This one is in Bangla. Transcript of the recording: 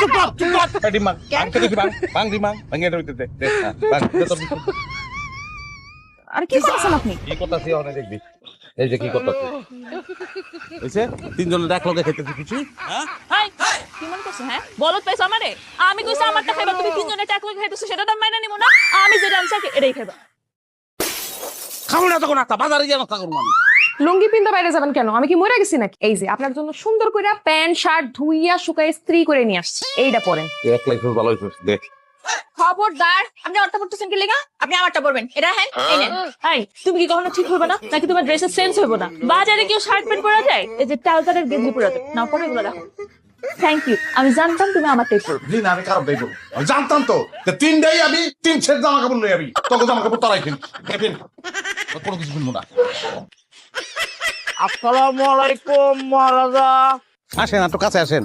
চুপ কর চুপ কর ডিমাং আঙ্কে দেখি বাং ডিমাং ভাঙে দে দে বাং দে তোর আর কি করছেন আপনি? কি করতেছি অনেক দেখবি এই যে কি করতেছি হইছে তিনজনে দেখলো খাইতেছি কিছু হাই কি মনে করছো হ্যাঁ বলত পাইছো আমারে আমি কইছি আমারটা খাইবা তুমি তিনজনে টাকলা খাইতেছো সেটা তো মাইনা নিব না আমি যেটা আনছি এটাই খাইবা খাবো না তখন একটা বাজারে গিয়ে নষ্ট করবো আমি লুঙ্গি পিন্দা বাইরে যাবেন কেন? আমি কি মরে গেছি নাকি? এই যে আপনার জন্য সুন্দর করে প্যান্ট শার্ট ধুইয়া শুকাই ইস্ত্রি করে নিয়ে আসছি, এইটা পরেন। এক লাইফ ভালো হইছে দেখ খবরদার আপনি আমারটা পড়তেছেন কি লেগা আপনি আমারটা পরবেন এটা হ্যাঁ এই নেন হাই তুমি কি কখনো ঠিক হবে না নাকি তোমার ড্রেসের সেন্স হবে না বাজারে কেউ শার্ট প্যান্ট পরা যায় এই যে টাউকারের গেঞ্জি পরা যায় না পরে এগুলো দেখো থ্যাংক ইউ আমি জানতাম তুমি আমারটাই পরবে দিন আমি খারাপ দেখবো জানতাম তো যে 3 ডেই আমি 3 সেট জামা কাপড় লই আমি তোকে জামা কাপড় তারাই কিন কেন কোনো কিছু কিনবো না আসসালামু আলাইকুম মহারাজা আসেন একটু কাছে আসেন